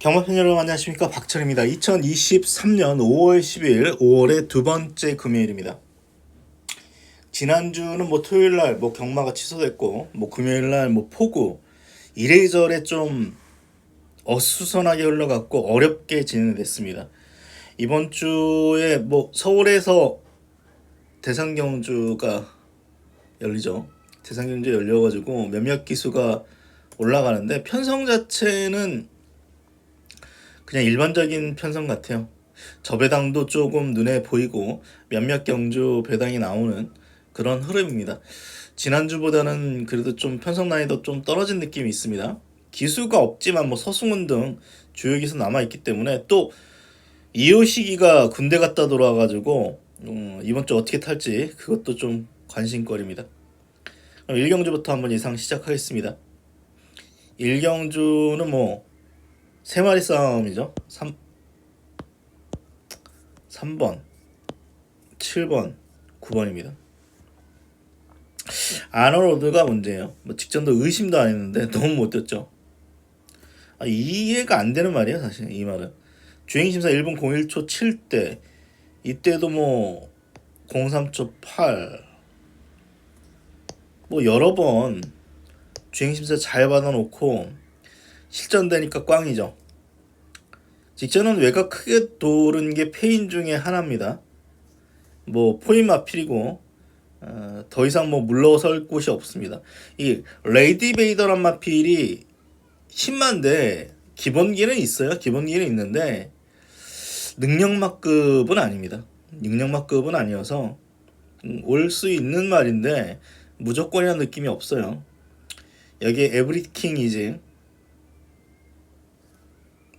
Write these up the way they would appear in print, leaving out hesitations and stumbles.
경마편 여러분 안녕하십니까, 박철입니다. 2023년 5월 10일 5월의 두 번째 금요일입니다. 지난주는 토요일날 경마가 취소됐고 금요일날 폭우 이래저래 좀 어수선하게 흘러갔고 어렵게 진행됐습니다. 이번 주에 서울에서 대상경주가 열리죠. 대상경주 열려가지고 몇몇 기수가 올라가는데 편성 자체는 그냥 일반적인 편성 같아요. 저배당도 조금 눈에 보이고 몇몇 경주 배당이 나오는 그런 흐름입니다. 지난주보다는 그래도 좀 편성 난이도 좀 떨어진 느낌이 있습니다. 기수가 없지만 서승훈 등 주요 기수 남아있기 때문에 또 이효식이가 군대 갔다 돌아와가지고 이번 주 어떻게 탈지 그것도 좀 관심거리입니다. 그럼 1경주부터 한번 예상 시작하겠습니다. 1경주는 세 마리 싸움이죠. 3번, 7번, 9번입니다. 아너로드가 문제예요. 직전도 의심도 안 했는데 너무 못 뛰었죠. 이해가 안 되는 말이에요, 사실 이 말은. 주행심사 1분 01초 7대, 이때도 03초 8, 여러 번 주행심사 잘 받아놓고 실전되니까 꽝이죠. 직전은 외곽 크게 도른 게 페인 중에 하나입니다. 포인 마필이고 더 이상 물러설 곳이 없습니다. 이 레이디 베이더란 마필이 신만데 기본기는 있어요. 기본기는 있는데 능력마급은 아닙니다. 능력마급은 아니어서 올 수 있는 말인데 무조건이라는 느낌이 없어요. 여기에 에브리킹 이제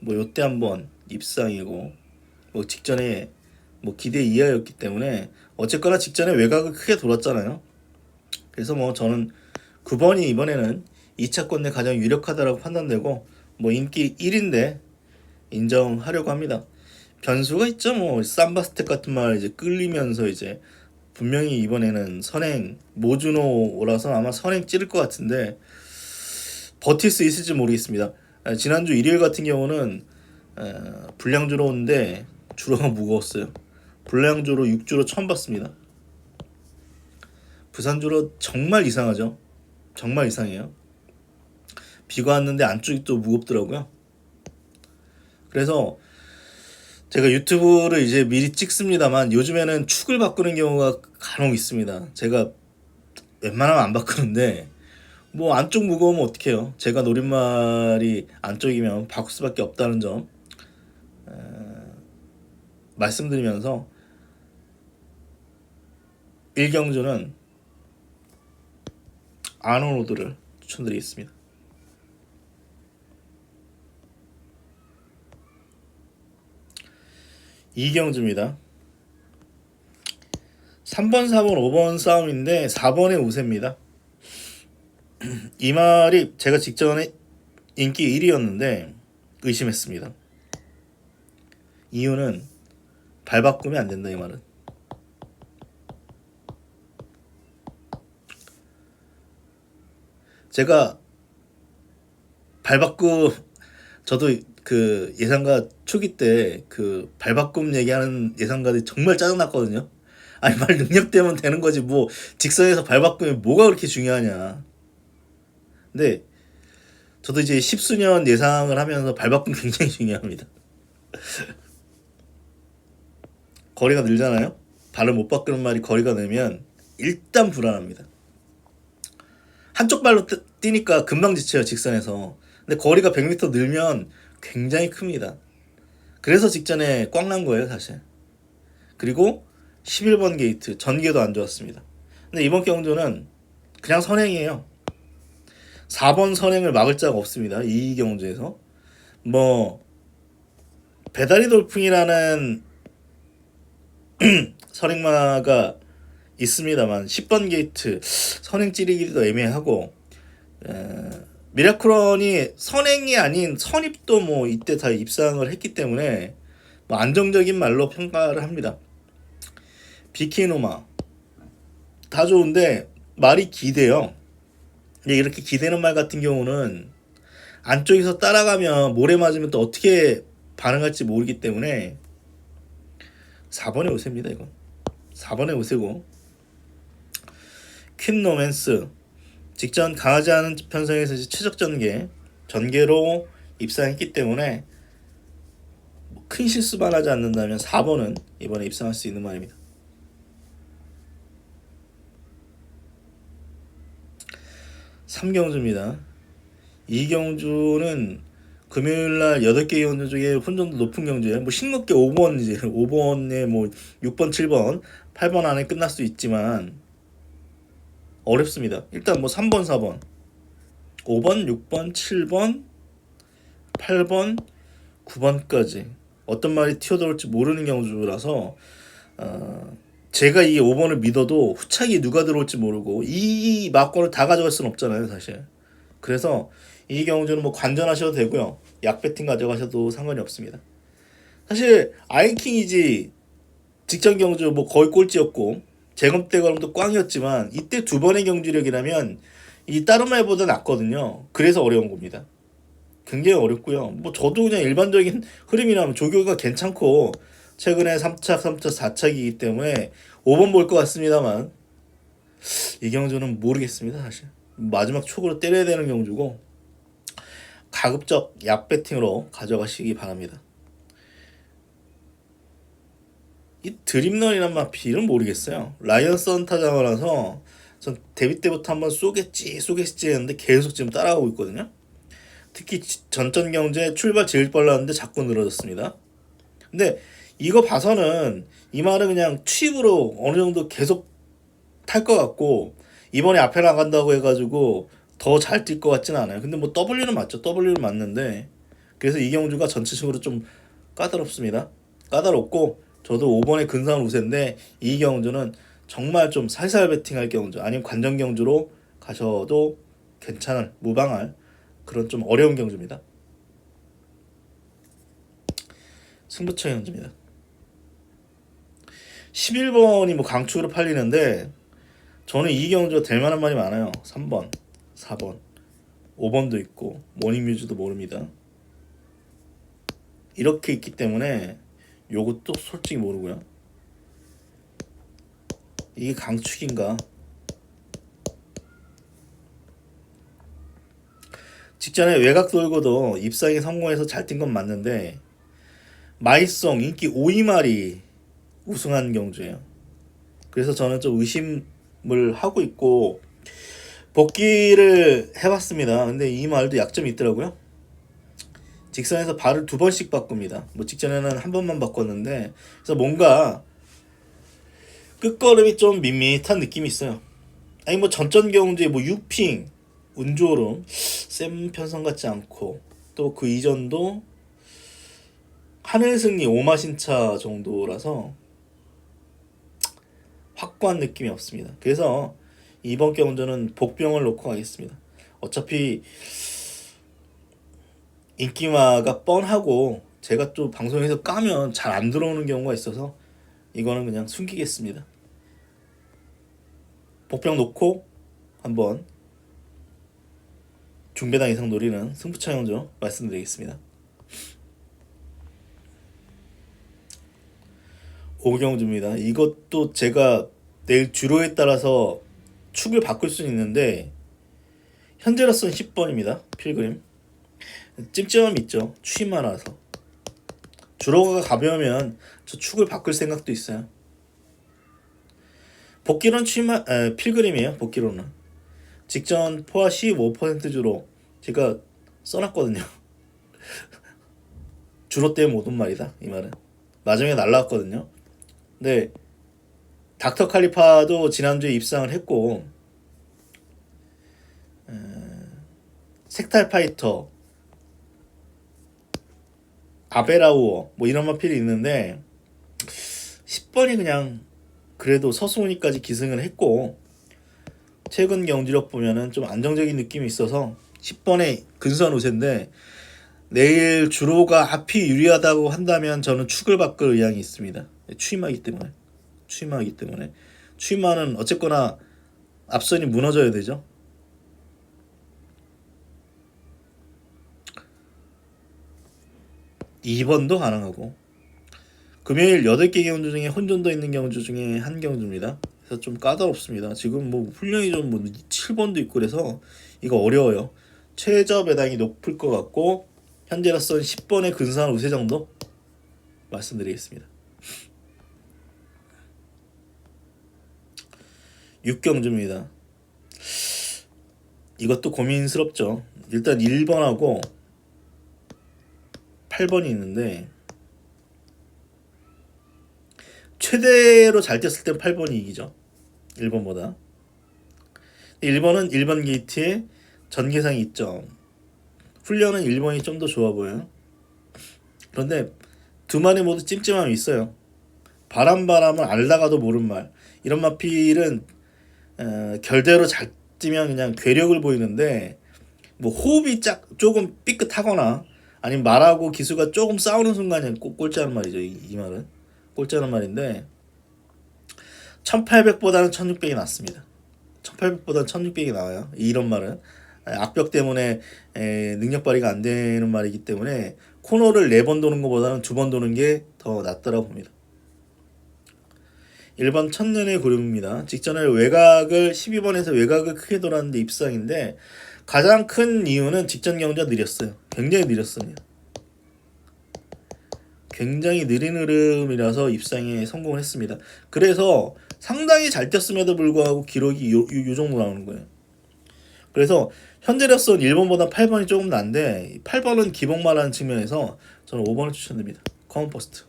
요때 한번 입상이고 직전에 기대 이하였기 때문에 어쨌거나 직전에 외곽을 크게 돌았잖아요. 그래서 저는 9번이 이번에는 2차권 내 가장 유력하다라고 판단되고 인기 1인데 인정하려고 합니다. 변수가 있죠. 삼바스텍 같은 말 이제 끌리면서 이제 분명히 이번에는 선행 모주노라서 아마 선행 찌를 것 같은데 버틸 수 있을지 모르겠습니다. 지난주 일요일 같은 경우는 불량주로 오는데 주로가 무거웠어요. 불량주로 6주로 처음 봤습니다. 부산주로 정말 이상하죠. 정말 이상해요. 비가 왔는데 안쪽이 또 무겁더라고요. 그래서 제가 유튜브를 이제 미리 찍습니다만 요즘에는 축을 바꾸는 경우가 간혹 있습니다. 제가 웬만하면 안 바꾸는데 안쪽 무거우면 어떡해요. 제가 노린말이 안쪽이면 바꿀 수밖에 없다는 점 말씀드리면서 1경주는 아노로드를 추천드리겠습니다. 2경주입니다. 3번, 4번, 5번 싸움인데 4번의 우세입니다. 이 말이 제가 직전에 인기 1위였는데 의심했습니다. 이유는 발 바꾸면 안 된다, 이 말은. 제가 발 바꾸 저도 그 예상가 초기 때 그 발 바꿈 얘기하는 예상가들이 정말 짜증났거든요. 아니 말 능력되면 되는 거지 직선에서 발 바꾸면 뭐가 그렇게 중요하냐. 근데 저도 이제 10수년 예상을 하면서 발 바꿈 굉장히 중요합니다. 거리가 늘잖아요. 발을 못 바꾸는 말이 거리가 늘면 일단 불안합니다. 한쪽 발로 뛰니까 금방 지쳐요, 직선에서. 근데 거리가 100m 늘면 굉장히 큽니다. 그래서 직전에 꽝 난 거예요, 사실. 그리고 11번 게이트 전개도 안 좋았습니다. 근데 이번 경주는 그냥 선행이에요. 4번 선행을 막을 자가 없습니다. 이 경주에서 배다리 돌풍이라는 선행마가 있습니다만 10번 게이트 선행 찌르기도 애매하고 미라클런이 선행이 아닌 선입도 이때 다 입상을 했기 때문에 안정적인 말로 평가를 합니다. 비키노마 다 좋은데 말이 기대요. 근데 이렇게 기대는 말 같은 경우는 안쪽에서 따라가면 모래 맞으면 또 어떻게 반응할지 모르기 때문에 4번의 우세입니다. 이건 4번의 우세고, 퀸 로맨스 직전 강하지 않은 편성에서 최적 전개로 입상했기 때문에 큰 실수만 하지 않는다면 4번은 이번에 입상할 수 있는 말입니다. 3경주입니다. 이 경주는 금요일날 8개 경주 중에 혼전도 높은 경주예요. 뭐 싱겁게 5번이지. 5번에 뭐 6번, 7번, 8번 안에 끝날 수 있지만 어렵습니다. 일단 뭐 3번, 4번, 5번, 6번, 7번, 8번, 9번까지 어떤 말이 튀어나올지 모르는 경주라서 제가 이 5번을 믿어도 후차기 누가 들어올지 모르고 이 막권을 다 가져갈 수는 없잖아요, 사실. 그래서 이 경주는 뭐 관전하셔도 되고요, 약배팅 가져가셔도 상관이 없습니다. 사실 아이킹이지 직전 경주 뭐 거의 꼴찌였고 제검대 걸음도 꽝이었지만 이때 두 번의 경주력이라면 이 다른 말보다 낫거든요. 그래서 어려운 겁니다. 굉장히 어렵고요. 뭐 저도 그냥 일반적인 흐름이라면 조교가 괜찮고 최근에 3착, 3착, 4착이기 때문에 5번 볼 것 같습니다만 이 경주는 모르겠습니다. 사실 마지막 촉으로 때려야 되는 경주고 가급적 약배팅으로 가져가시기 바랍니다. 이 드림런이란 마필은 모르겠어요. 라이언 선타자라서 전 데뷔 때부터 한번 쏘겠지 했는데 계속 지금 따라가고 있거든요. 특히 전전 경제 출발 제일 빨랐는데 자꾸 늘어졌습니다. 근데 이거 봐서는 이 말은 그냥 취입으로 어느 정도 계속 탈 것 같고 이번에 앞에 나간다고 해가지고 더 잘 뛸 것 같지는 않아요. 근데 뭐 W는 맞죠. W는 맞는데 그래서 이 경주가 전체적으로 좀 까다롭습니다. 까다롭고 저도 5번에 근사한 우세인데 이 경주는 정말 좀 살살 베팅할 경주 아니면 관전 경주로 가셔도 괜찮을 무방할 그런 좀 어려운 경주입니다. 승부처 경주입니다. 11번이 뭐 강축으로 팔리는데 저는 이 경주가 될 만한 말이 많아요. 3번, 4번, 5번도 있고 모닝뮤즈도 모릅니다. 이렇게 있기 때문에 요것도 솔직히 모르고요. 이게 강축인가? 직전에 외곽 돌고도 입상에 성공해서 잘 뛴 건 맞는데 마이송 인기 5위말이 우승한 경주예요. 그래서 저는 좀 의심을 하고 있고 복귀를 해봤습니다. 근데 이 말도 약점이 있더라고요. 직선에서 발을 2번씩 바꿉니다. 뭐 직전에는 한 번만 바꿨는데 그래서 뭔가 끝걸음이 좀 밋밋한 느낌이 있어요. 아니 뭐 전전 경주에 뭐 유핑, 운조름 센 편성 같지 않고 또 그 이전도 하늘승리 오마신차 정도라서 확고한 느낌이 없습니다. 그래서 이번 경주는 복병을 놓고 가겠습니다. 어차피 인기마가 뻔하고 제가 또 방송에서 까면 잘 안 들어오는 경우가 있어서 이거는 그냥 숨기겠습니다. 복병 놓고 한번 중배당 이상 노리는 승부처 경주 말씀드리겠습니다. 5경주입니다. 이것도 제가 내일 주로에 따라서 축을 바꿀 수는 있는데 현재로서는 10번입니다. 필그림. 찜찜함이 있죠. 추임만 와서. 주로가 가벼우면 저 축을 바꿀 생각도 있어요. 복귀론 필그림이에요. 복귀론은. 직전 포화 15% 주로 제가 써놨거든요. 주로 때문에 못 온 말이다. 이 말은. 마지막에 날라왔거든요. 근데 닥터 칼리파도 지난주에 입상을 했고 색탈 파이터 아베라우어 뭐 이런 마필이 있는데 10번이 그냥 그래도 서수훈이까지 기승을 했고 최근 경주력 보면은 좀 안정적인 느낌이 있어서 10번에 근소한 우세인데 내일 주로가 앞이 유리하다고 한다면 저는 축을 바꿀 의향이 있습니다. 추임하기 때문에 추임하는 어쨌거나 앞선이 무너져야 되죠. 2번도 가능하고 금요일 8개 경주 중에 혼전도 있는 경주 중에 한 경주입니다. 그래서 좀 까다롭습니다. 지금 뭐 훈련이 좀 뭐 7번도 있고 그래서 이거 어려워요. 최저 배당이 높을 것 같고 현재로서는 10번의 근사한 우세 정도 말씀드리겠습니다. 6경주입니다. 이것도 고민스럽죠. 일단 1번하고 8번이 있는데 최대로 잘 뛰었을 땐 8번이 이기죠. 1번보다. 1번은 1번 게이트에 전개상이 있죠. 훈련은 1번이 좀 더 좋아 보여요. 그런데 두 마리 모두 찜찜함이 있어요. 바람을 알다가도 모른 말. 이런 마필은 결대로 잘 뛰면 그냥 괴력을 보이는데 뭐 호흡이 조금 삐끗하거나 아니면 말하고 기수가 조금 싸우는 순간에 꼴찌하는 말이죠. 이 말은 꼴찌하는 말인데 1800보다는 1600이 낫습니다. 1800보다는 1600이 나와요. 이런 말은 악벽 때문에 능력 발휘가 안 되는 말이기 때문에 코너를 4번 도는 것보다는 2번 도는 게 더 낫다고 봅니다. 1번 천년의 고름입니다. 직전에 외곽을 12번에서 외곽을 크게 돌았는데 입상인데 가장 큰 이유는 직전 경주가 느렸어요. 굉장히 느렸습니다. 굉장히 느린 흐름이라서 입상에 성공을 했습니다. 그래서 상당히 잘 뛰었음에도 불구하고 기록이 요 정도 나오는 거예요. 그래서 현재로서는 1번보다 8번이 조금 난데 8번은 기복마라는 측면에서 저는 5번을 추천드립니다. 커먼 퍼스트.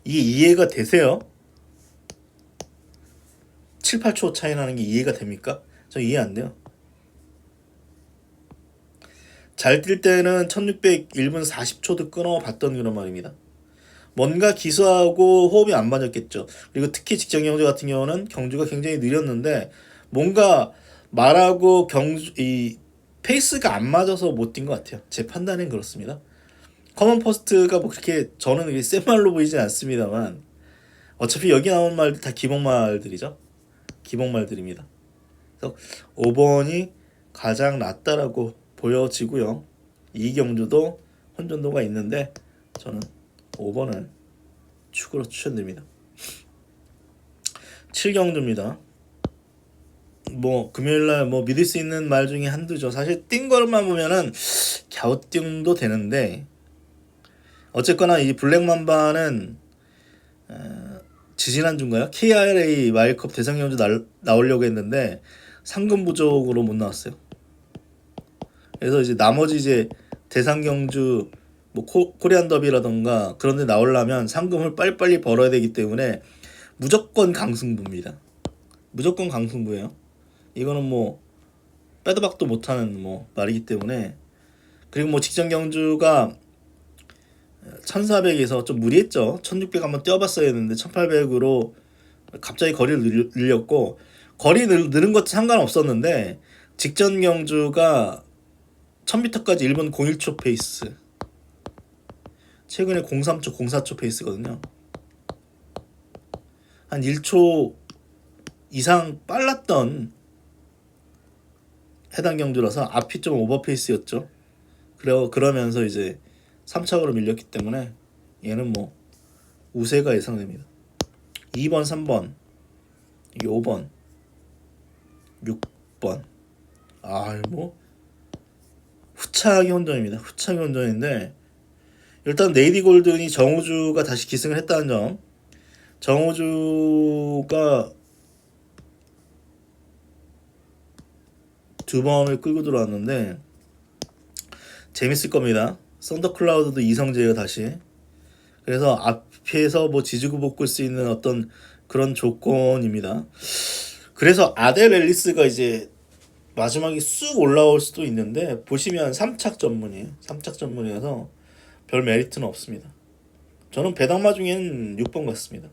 이게 이해가 되세요? 7, 8초 차이 나는 게 이해가 됩니까? 저 이해 안 돼요. 잘 뛸 때는 1600 1분 40초도 끊어봤던 그런 말입니다. 뭔가 기수하고 호흡이 안 맞았겠죠. 그리고 특히 직전 경주 같은 경우는 경주가 굉장히 느렸는데 뭔가 말하고 이 페이스가 안 맞아서 못 뛴 것 같아요. 제 판단은 그렇습니다. 커먼 퍼스트가 뭐 그렇게 저는 센 말로 보이진 않습니다만 어차피 여기 나오는 말들 다 기본말들이죠. 기본말들입니다. 그래서 5번이 가장 낫다라고 보여지고요. 이 경주도 혼전도가 있는데 저는 5번을 축으로 추천드립니다. 7경주입니다. 뭐 금요일날 뭐 믿을 수 있는 말 중에 한두죠. 사실 뛴 것만 보면은 갸우뚱도 되는데 어쨌거나 이 블랙맘바는 지지난주인가요? KRA 마일컵 대상경주 나오려고 했는데 상금 부족으로 못 나왔어요. 그래서 이제 나머지 이제 대상경주 뭐 코리안 더비라던가 그런 데 나오려면 상금을 빨리빨리 벌어야 되기 때문에 무조건 강승부입니다. 무조건 강승부예요. 이거는 뭐 빼도 박도 못하는 뭐 말이기 때문에 그리고 뭐 직전 경주가 1400에서 좀 무리했죠. 1600 한번 뛰어봤어야 했는데 1800으로 갑자기 거리를 늘렸고 거리 늘은 것도 상관없었는데 직전 경주가 1000m까지 1분 01초 페이스 최근에 03초 04초 페이스거든요. 한 1초 이상 빨랐던 해당 경주라서 앞이 좀 오버페이스였죠. 그러면서 이제 3착으로 밀렸기 때문에 얘는 뭐 우세가 예상됩니다. 2번, 3번, 5번, 6번. 뭐 후차기 혼전입니다. 후차기 혼전인데 일단 네이디 골든이 정우주가 다시 기승을 했다는 점. 정우주가 2번을 끌고 들어왔는데 재밌을 겁니다. 썬더클라우드도 이성재가 다시. 그래서 앞에서 뭐 지지고 볶을 수 있는 어떤 그런 조건입니다. 그래서 아델 앨리스가 이제 마지막에 쑥 올라올 수도 있는데 보시면 3착 전문이에요. 3착 전문이어서 별 메리트는 없습니다. 저는 배당마 중에는 6번 같습니다.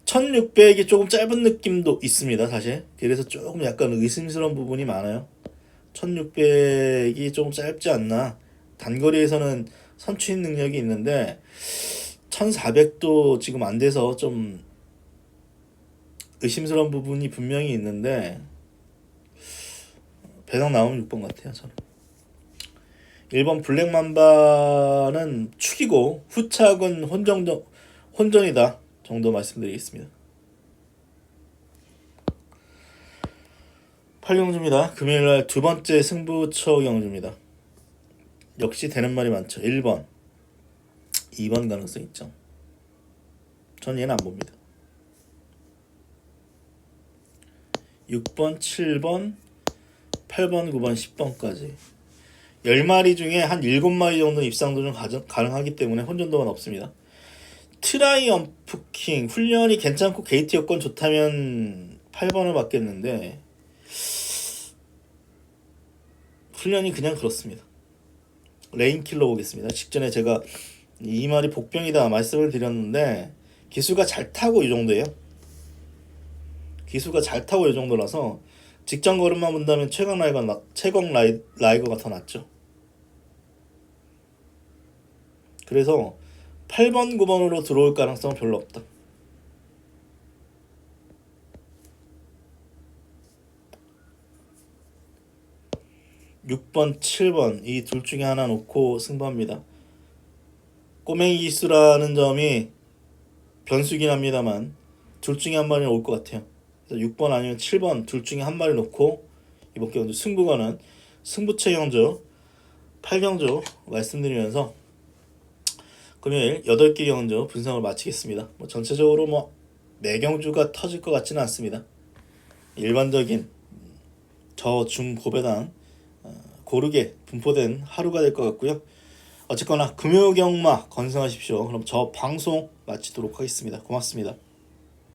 1600이 조금 짧은 느낌도 있습니다. 사실. 그래서 조금 약간 의심스러운 부분이 많아요. 1600이 조금 짧지 않나. 단거리에서는 선취인 능력이 있는데 1400도 지금 안 돼서 좀 의심스러운 부분이 분명히 있는데 배당 나오면 6번 같아요. 저는 1번 블랙맘바는 축이고 후착은 혼전이다 정도 말씀드리겠습니다. 8경주입니다. 금요일날 두 번째 승부처 경주입니다. 역시 되는 말이 많죠. 1번, 2번 가능성 있죠. 전 얘는 안 봅니다. 6번, 7번, 8번, 9번, 10번까지 10마리 중에 한 7마리 정도 입상도 좀 가능하기 때문에 혼전도가 없습니다. 트라이엄프킹 훈련이 괜찮고 게이트 여건 좋다면 8번을 받겠는데 훈련이 그냥 그렇습니다. 레인킬러 보겠습니다. 직전에 제가 이 말이 복병이다 말씀을 드렸는데 기수가 잘 타고 이 정도예요. 기수가 잘 타고 이 정도라서 직전 걸음만 본다면 최강 라이거가 더 낫죠. 그래서 8번, 9번으로 들어올 가능성은 별로 없다. (6번) (7번) 이 둘 중에 하나 놓고 승부합니다. 꼬맹이 기수라는 점이 변수긴 합니다만 둘 중에 한 마리는 올 것 같아요. 그래서 6번 아니면 7번 둘 중에 한 마리 놓고 이번 경주 승부가는 승부처 경주 8경주 말씀드리면서 금요일 8개 경주 분석을 마치겠습니다. 전체적으로 매경주가 터질 것 같지는 않습니다. 일반적인 저중 고배당 고르게 분포된 하루가 될 것 같고요. 어쨌거나 금요경마 건승하십시오. 그럼 저 방송 마치도록 하겠습니다. 고맙습니다.